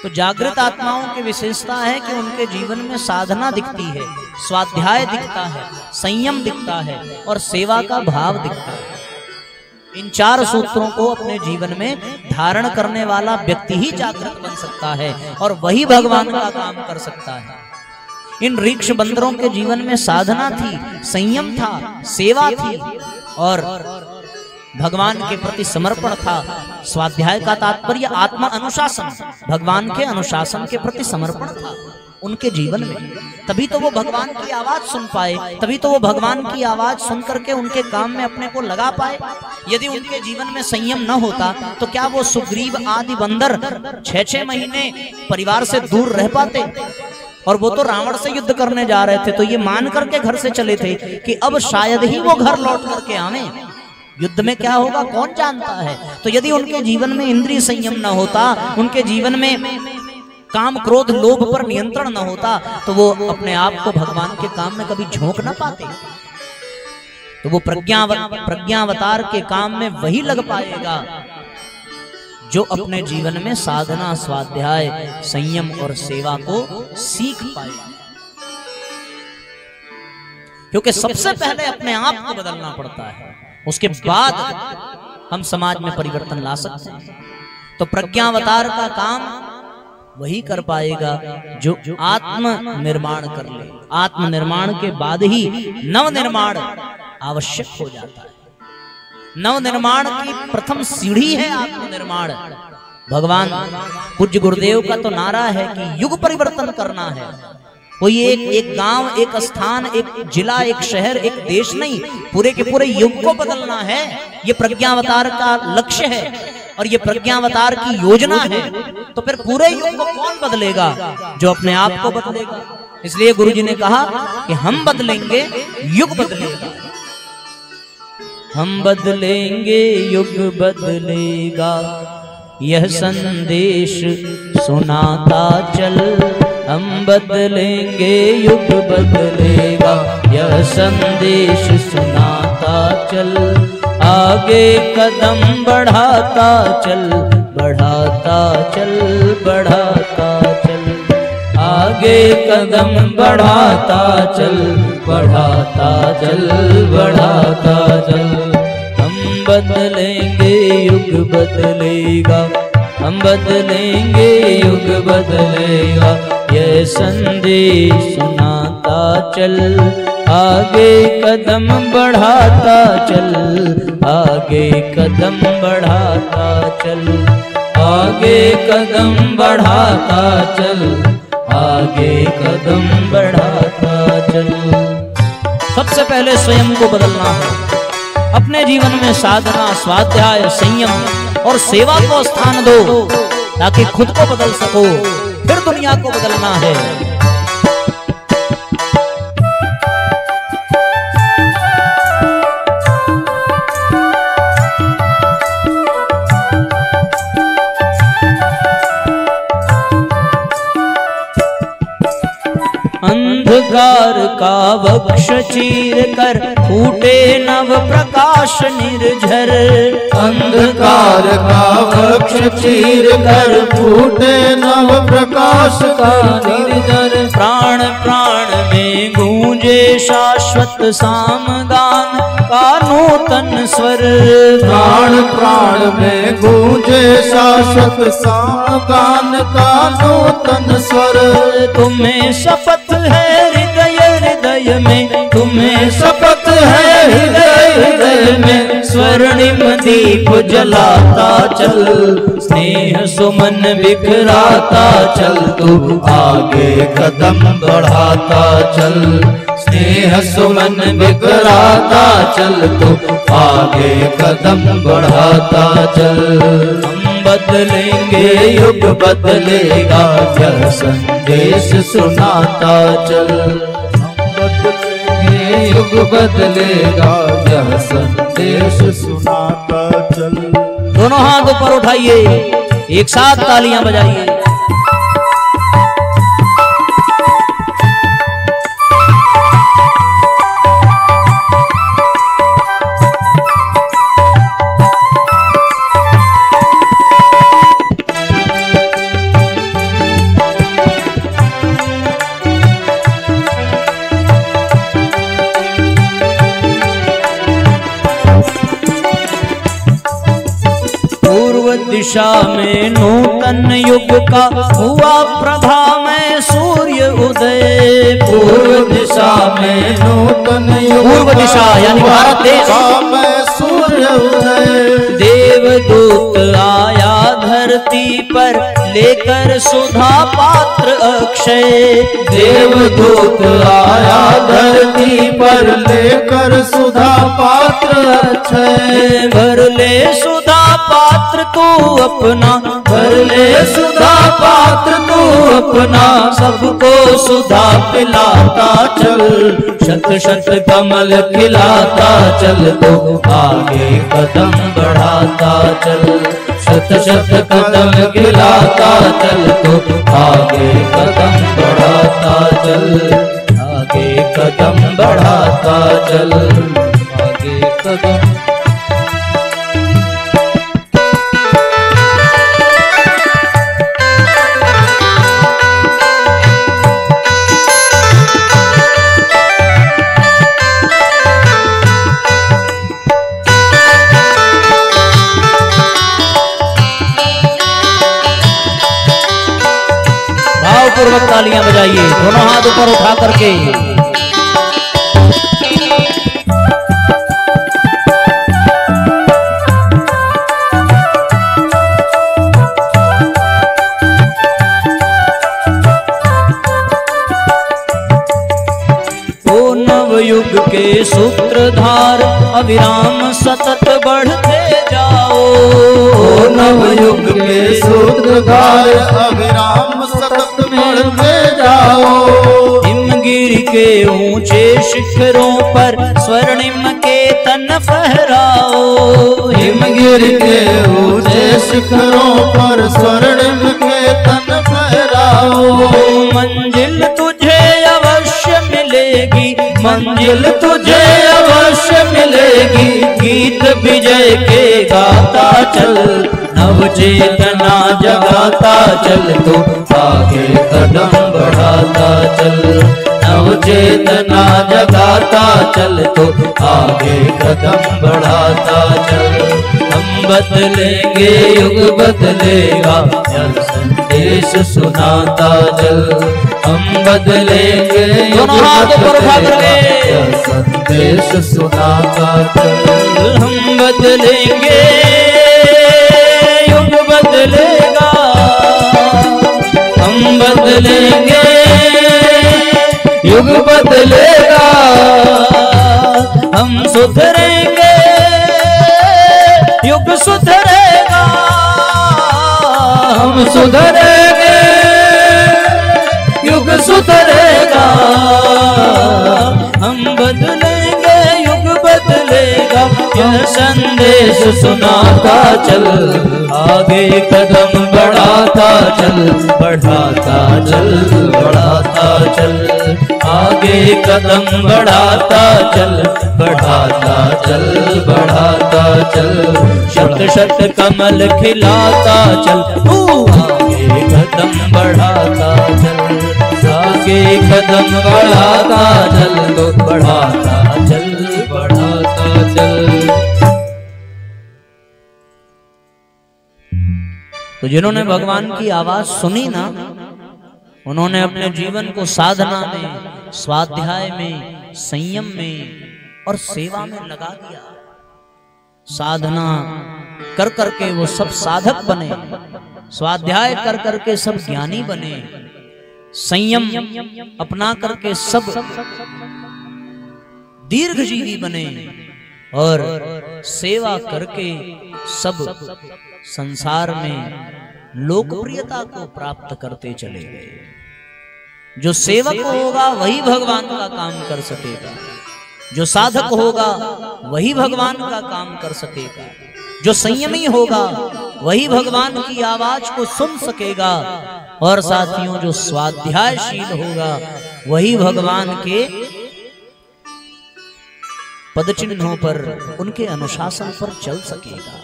तो जागृत आत्माओं की विशेषता है कि उनके जीवन में साधना दिखती है, स्वाध्याय दिखता है, संयम दिखता है और सेवा का भाव दिखता है। इन 4 सूत्रों को अपने जीवन में धारण करने वाला व्यक्ति ही जागृत बन सकता है और वही भगवान का काम कर सकता है। इन ऋक्ष बंदरों के जीवन में साधना थी, संयम था, सेवा थी और भगवान के प्रति समर्पण था। स्वाध्याय का तात्पर्य आत्मा अनुशासन, भगवान के अनुशासन के प्रति समर्पण था उनके जीवन में। तभी तो वो भगवान की आवाज सुन पाए, तभी तो वो भगवान की आवाज सुन करके उनके काम में अपने को लगा पाए। यदि उनके जीवन में संयम न होता तो क्या वो सुग्रीव आदि बंदर 6-6 महीने परिवार से दूर रह पाते? और वो तो रावण से युद्ध करने जा रहे थे, तो ये मान करके घर से चले थे कि अब शायद ही वो घर लौट करके आवे। युद्ध में क्या होगा कौन जानता है। तो यदि उनके जीवन में इंद्रिय संयम न होता, उनके जीवन में काम, क्रोध, लोभ पर नियंत्रण न होता, तो वो अपने आप को भगवान के काम में कभी झोंक न पाते। तो वो प्रज्ञावतार के काम में वही लग पाएगा जो अपने जीवन में साधना, स्वाध्याय, संयम और सेवा को सीख पाएगा। क्योंकि सबसे पहले अपने आप को बदलना पड़ता है, उसके बाद हम समाज में परिवर्तन ला सकते हैं। तो प्रज्ञावतार का काम वही कर पाएगा जो आत्म निर्माण कर ले। आत्म निर्माण के बाद ही नव निर्माण आवश्यक हो जाता है। नव निर्माण की प्रथम सीढ़ी है आत्मनिर्माण। भगवान पूज्य गुरुदेव का तो नारा है कि युग परिवर्तन करना है। कोई एक गांव, एक स्थान, एक जिला, एक शहर, एक देश नहीं, पूरे के पूरे युग को बदलना है। ये प्रज्ञावतार का लक्ष्य है और ये प्रज्ञावतार की योजना है। तो फिर पूरे युग को कौन बदलेगा? जो अपने आप को बदलेगा। इसलिए गुरुजी ने कहा कि हम बदलेंगे, युग बदलेगा। हम बदलेंगे युग बदलेगा, यह संदेश सुनाता चल। हम बदलेंगे युग बदलेगा, यह संदेश सुनाता चल। आगे कदम बढ़ाता चल, बढ़ाता चल, बढ़ाता चल। आगे कदम बढ़ाता चल, बढ़ाता चल, बढ़ाता चल। हम बदलेंगे युग बदलेगा, हम बदलेंगे युग बदलेगा, यह संदेश सुनाता चल। आगे कदम बढ़ाता चल, आगे कदम बढ़ाता चल। आगे कदम बढ़ाता चल, आगे कदम बढ़ाता चल। सबसे पहले स्वयं को बदलना है। अपने जीवन में साधना, स्वाध्याय, संयम और सेवा को स्थान दो, ताकि खुद को बदल सको, फिर दुनिया को बदलना है। अंधकार का वक्ष चीर कर फूटे नव प्रकाश निर्झर। अंधकार का वक्ष चीर कर फूटे नव प्रकाश का निर्झर। प्राण प्राण में गूंजे शाश्वत सामगान का नूतन स्वर। प्राण प्राण में गूंजे शाश्वत सामगान का नूतन स्वर। तुम्हें शपथ है हृदय हृदय में, तुम्हें शपथ है हृदय हृदय में। स्वर्णिम दीप जलाता चल, स्नेह सुमन बिखराता चल। तू आगे कदम बढ़ाता चल, स्नेह सुमन बिखराता चल। तू आगे कदम बढ़ाता चल। हम बदलेंगे युग बदलेगा, यह संदेश सुनाता चल। हम बदलेंगे युग बदलेगा, यह संदेश सुनाता चल। दोनों हाथ ऊपर उठाइए, एक साथ तालियां बजाइए। दिशा में नूतन युग का हुआ प्रभा में सूर्य उदय। पूर्व दिशा में नूतन युग, पूर्व दिशा यानी भारत देश में सूर्य उदय। देवदूत आया धरती पर लेकर सुधा पात्र अक्षय। देवदूत आया धरती पर लेकर सुधा पात्र अक्षय। भर ले सुधा पात्र तू अपना, भर ले सुधा पात्र तू अपना। सबको सुधा पिलाता चल, शत शत कमल खिलाता चल। तो आगे कदम बढ़ाता चल, शत शत कदम खिलाता चल। तो आगे कदम बढ़ाता चल, आगे कदम बढ़ाता चल, आगे कदम। पूर्वक तालियां बजाइए, दोनों हाथ ऊपर उठा करके। ओ नवयुग के सूत्रधार अविराम सतत बढ़ते जाओ। ओ नवयुग के सूत्रधार अविराम सतत बढ़ते जाओ। हिमगिरी के ऊंचे शिखरों पर स्वर्णिम के तन फहराओ। हिमगिरि के ऊंचे शिखरों पर स्वर्णिम के तन फहराओ। मंजिल तुझे अवश्य मिलेगी, मंजिल तुझे अवश्य मिलेगी। गीत विजय के गाता चल, नव चेतना जगाता चल तो आगे कदम बढ़ाता चल। नव चेतना जगाता चल तो आगे कदम बढ़ाता चल। हम बदलेंगे युग बदलेगा, यह संदेश सुनाता चल। हम बदलेंगे युग बदलेगा, यह संदेश सुनाता चल। हम बदलेंगे युग बदलेगा, हम बदलेंगे युग बदलेगा। हम सुधरेंगे युग सुधरेगा। हम सुधरेंगे युग सुधरेगा। हम बदलेंगे युग बदलेगा, यह संदेश सुनाता चल। आगे कदम बढ़ाता चल, बढ़ाता चल, बढ़ाता चल। आगे कदम बढ़ाता चल, बढ़ाता चल, बढ़ाता चल। शत शत कमल खिलाता चल, तू आगे कदम बढ़ाता चल। आगे कदम बढ़ाता चल तो बढ़ाता चल, बढ़ाता चल। तो जिन्होंने भगवान की आवाज सुनी ना, उन्होंने अपने जीवन को साधना में, स्वाध्याय में, संयम में और सेवा में लगा दिया। साधना कर करके वो सब साधक बने, स्वाध्याय कर करके सब ज्ञानी बने, संयम अपना करके सब दीर्घजीवी बने और सेवा करके सब संसार में लोकप्रियता को प्राप्त करते चले गए। जो सेवक होगा वही भगवान का काम कर सकेगा, जो साधक होगा वही भगवान का काम कर सकेगा, जो संयमी होगा वही भगवान की आवाज को सुन सकेगा, और साथियों जो स्वाध्यायशील होगा वही भगवान के पदचिन्हों पर, उनके अनुशासन पर चल सकेगा।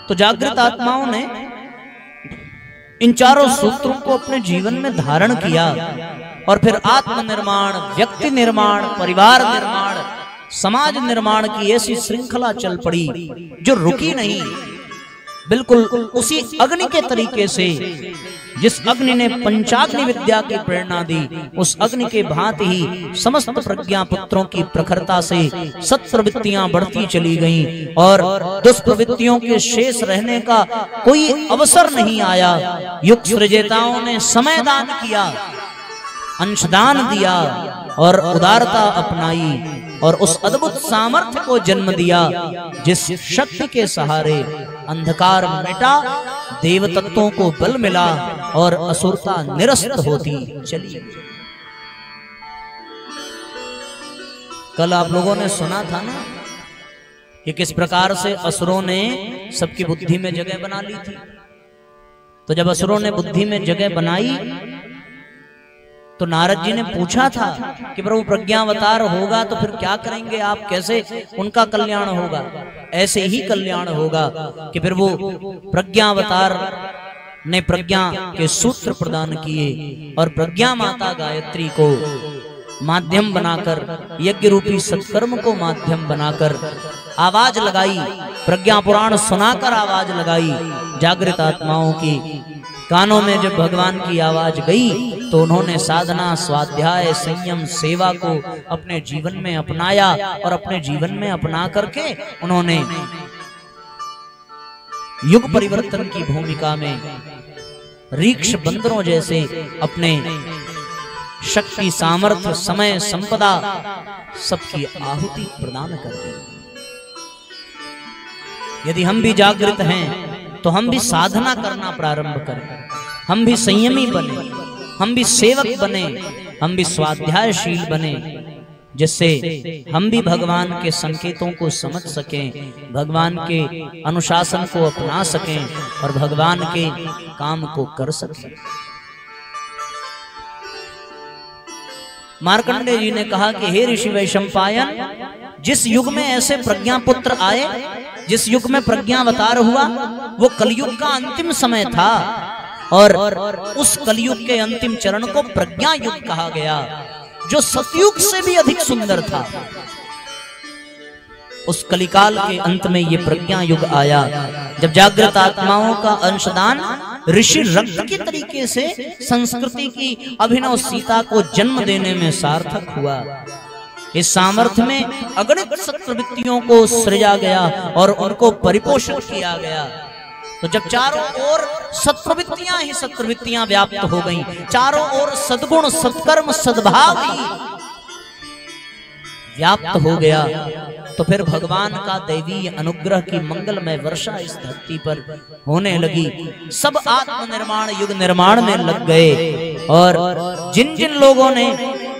तो जागृत आत्माओं ने इन चारों सूत्रों को अपने जीवन में धारण किया और फिर आत्मनिर्माण, व्यक्ति निर्माण, परिवार निर्माण, समाज निर्माण की ऐसी श्रृंखला चल पड़ी जो रुकी नहीं। बिल्कुल उसी अग्नि के तरीके से जिस अग्नि ने पंचाग्नि विद्या की प्रेरणा दी, उस अग्नि के भांति ही समस्त प्रज्ञा पुत्रों की प्रखरता से सत्प्रवृत्तियां बढ़ती चली गईं और दुष्प्रवृत्तियों के शेष रहने का कोई अवसर नहीं आया। युग सृजेताओं ने समय दान किया, अंशदान दिया और उदारता अपनाई और उस अद्भुत सामर्थ्य को जन्म दिया जिस शक्ति के सहारे अंधकार मिटा, देव तत्वों को बल मिला और असुरता निरस्त होती चली। कल आप लोगों ने सुना था ना कि किस प्रकार से असुरों ने सबकी बुद्धि में जगह बना ली थी। तो जब असुरों ने बुद्धि में जगह बनाई तो नारद जी ने पूछा था कि प्रभु प्रज्ञावतार होगा तो फिर क्या करेंगे आप, कैसे उनका कल्याण होगा? ऐसे ही कल्याण होगा कि फिर वो प्रज्ञावतार ने प्रज्ञा के सूत्र प्रदान किए और प्रज्ञा माता गायत्री को माध्यम बनाकर, यज्ञ रूपी सत्कर्म को माध्यम बनाकर आवाज लगाई, प्रज्ञा पुराण सुनाकर आवाज लगाई। जागृत आत्माओं की कानों में जब भगवान की आवाज गई तो उन्होंने साधना, स्वाध्याय, संयम, सेवा को अपने जीवन में अपनाया और अपने जीवन में अपना करके उन्होंने युग परिवर्तन की भूमिका में रीक्ष बंदरों जैसे अपने शक्ति, सामर्थ्य, समय, संपदा सबकी आहुति प्रदान कर दी। यदि हम भी जागृत हैं तो हम भी साधना करना प्रारंभ करें, हम भी संयमी बने, हम भी सेवक बने, हम भी स्वाध्यायशील बने, जिससे हम भी भगवान के संकेतों को समझ सकें, भगवान के अनुशासन को अपना सकें और भगवान के काम को कर सकें। मार्कंडेय जी ने कहा कि हे ऋषि वैशंपायन, जिस युग में ऐसे प्रज्ञापुत्र आए, जिस युग में प्रज्ञावतार हुआ, वो कलयुग का अंतिम समय था और उस कलयुग के अंतिम चरण को प्रज्ञा युग कहा गया, जो सतयुग से भी अधिक सुंदर था। उस कलिकाल के अंत में ये प्रज्ञा युग आया, जब जागृत आत्माओं का अंशदान ऋषि रक्त के तरीके से संस्कृति की अभिनव सीता को जन्म देने में सार्थक हुआ। इस सामर्थ्य में अगणित सत्प्रवृत्तियों को सृजा गया और उनको परिपोषित किया गया। तो जब चारों ओर सत्प्रवृत्तियां ही सत्प्रवृत्तियां व्याप्त हो गईं, चारों ओर सद्गुण, सत्कर्म, सद्भाव ही व्याप्त हो गया, तो फिर भगवान का दैवीय अनुग्रह की मंगलमय वर्षा इस धरती पर होने लगी। सब आत्मनिर्माण युग निर्माण में लग गए और जिन जिन लोगों ने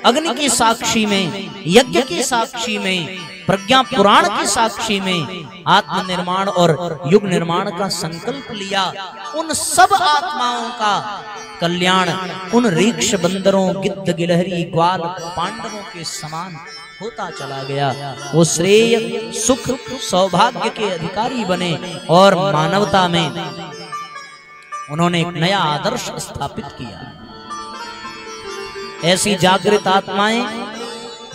अग्नि की साक्षी में, यज्ञ की साक्षी में, प्रज्ञा पुराण की साक्षी में आत्मनिर्माण और युग निर्माण का संकल्प लिया, उन सब आत्माओं का कल्याण उन रीक्ष बंदरों, गिद्ध, गिलहरी, ग्वाल, पांडवों के समान होता चला गया। वो श्रेय, सुख, सौभाग्य के अधिकारी बने और मानवता में उन्होंने एक नया आदर्श स्थापित किया। ऐसी जागृत आत्माएं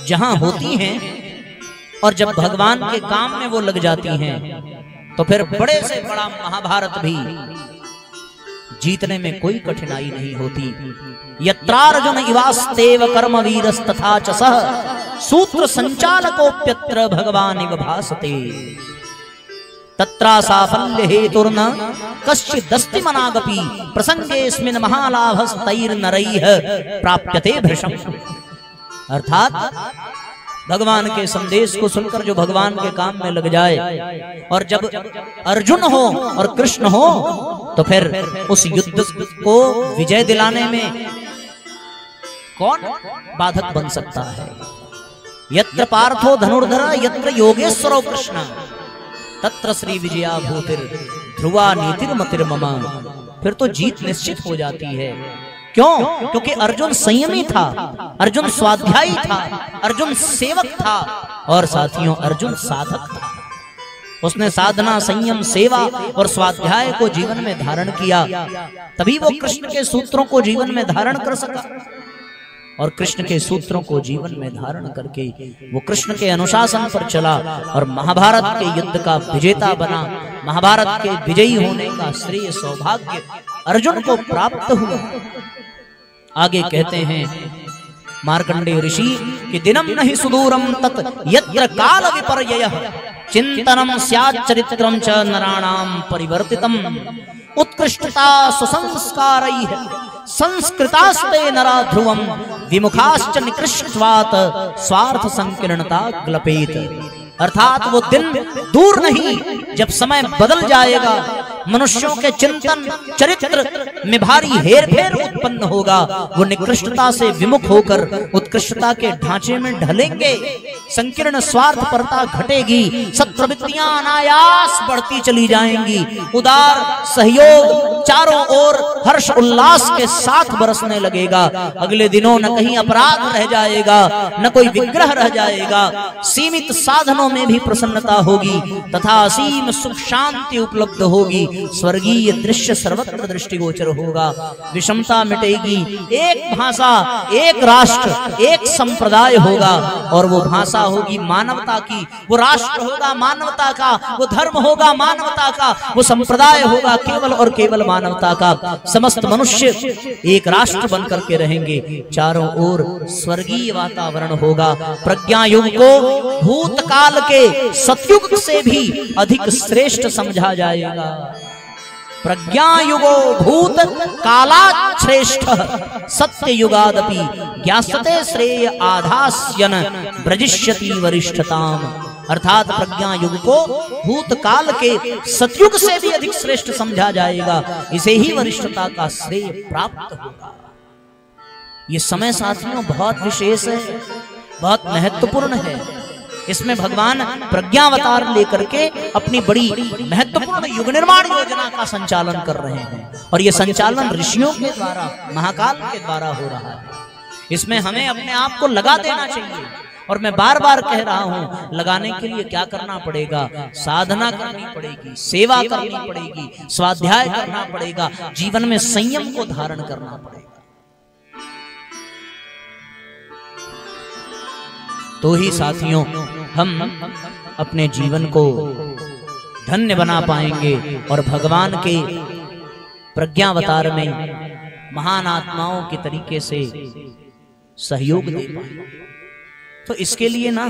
जहां होती हैं और जब भगवान के काम में वो लग जाती हैं, तो फिर बड़े से बड़ा महाभारत भी जीतने में कोई कठिनाई नहीं होती। यत्रार्जुन इवास्तेव कर्मवीरस्तथा च सः सूत्र संचालकोप्यत्र भगवान इव भासते तत्रा साफल्य हेतुर्न कश्चिदस्ति मनागपि प्रसंगेऽस्मिन् महालाभस्तैर्नरैः प्राप्यते भृशम्। अर्थात भगवान के संदेश को सुनकर जो भगवान के काम में लग जाए, और जब अर्जुन हो और कृष्ण हो, तो फिर उस युद्ध को विजय दिलाने में कौन बाधक बन सकता है। यत्र पार्थो धनुर्धर यत्र योगेश्वरो कृष्ण तत्र श्री विजया भूतिर ध्रुवा नीतिर्मतिर्मम। फिर तो जीत निश्चित हो जाती है। क्यों? क्योंकि अर्जुन संयमी था, अर्जुन स्वाध्यायी था, अर्जुन सेवक था और साथियों अर्जुन साधक था। उसने साधना, संयम, सेवा और स्वाध्याय को जीवन में धारण किया, तभी वो कृष्ण के सूत्रों को जीवन में धारण कर सका। और कृष्ण के सूत्रों को जीवन में धारण करके वो कृष्ण के अनुशासन पर चला और महाभारत के युद्ध का विजेता बना। महाभारत के विजयी होने का श्रेय, सौभाग्य अर्जुन को प्राप्त हुआ। आगे कहते हैं मार्कंडेय ऋषि कि दिनम नहि सुदूरम तत् यत्र काल विपर्ययः चिंतनम स्यात् चरित्रम च नराणाम परिवर्तितम उत्कृष्टता सुसंस्कारैः संस्कृतास्ते नरा ध्रुवम विमुखाश्च निकृष्टवात् स्वार्थ संकीर्णता ग्लपेत। अर्थात वो दिन दूर नहीं जब समय बदल जाएगा, मनुष्यों के चिंतन, चरित्र में भारी हेरफेर उत्पन्न होगा। वो निकृष्टता से विमुख होकर उत्कृष्टता के ढांचे में ढलेंगे, संकीर्ण स्वार्थपरता घटेगी, सत्प्रवृत्तियां अनायास बढ़ती चली जाएंगी, उदार सहयोग चारों ओर हर्ष उल्लास के साथ बरसने लगेगा। अगले दिनों न कहीं अपराध रह जाएगा, न कोई विग्रह रह जाएगा, सीमित साधनों में भी प्रसन्नता होगी तथा असीम सुख शांति उपलब्ध होगी। स्वर्गीय दृश्य सर्वत्र दृष्टिगोचर होगा, विषमता मिटेगी, एक भाषा, एक राष्ट्र, एक संप्रदाय होगा और वो भाषा होगी मानवता की, वो राष्ट्र होगा मानवता का, वो धर्म होगा मानवता का, वो संप्रदाय होगा केवल और केवल मानवता का। समस्त मनुष्य एक राष्ट्र बनकर के रहेंगे, चारों ओर स्वर्गीय वातावरण होगा। प्रज्ञा युग को भूतकाल के सतयुग से भी अधिक श्रेष्ठ समझा जाएगा। प्रज्ञा युगो भूत कालात् श्रेष्ठः सत्य युगादपि ज्ञास्यते श्रेय आधास्यन ब्रजिष्यति वरिष्ठताम। अर्थात प्रज्ञा युग को भूतकाल के सतयुग से भी अधिक श्रेष्ठ समझा जाएगा, इसे ही वरिष्ठता का श्रेय प्राप्त होगा। ये समय साथियों बहुत विशेष है, बहुत महत्वपूर्ण है। इसमें भगवान प्रज्ञावतार लेकर के अपनी बड़ी महत्वपूर्ण युग निर्माण योजना का संचालन कर रहे हैं, और ये संचालन ऋषियों के द्वारा, महाकाल के द्वारा हो रहा है। इसमें हमें अपने आप को लगा देना चाहिए, और मैं बार बार कह रहा हूं, लगाने के लिए क्या करना पड़ेगा? साधना करनी पड़ेगी, सेवा करनी पड़ेगी, स्वाध्याय करना पड़ेगा, जीवन में संयम को धारण करना पड़ेगा। तो ही साथियों हम अपने जीवन को धन्य बना पाएंगे और भगवान के प्रज्ञावतार में महान आत्माओं के तरीके से सहयोग दे पाएंगे। तो इसके लिए ना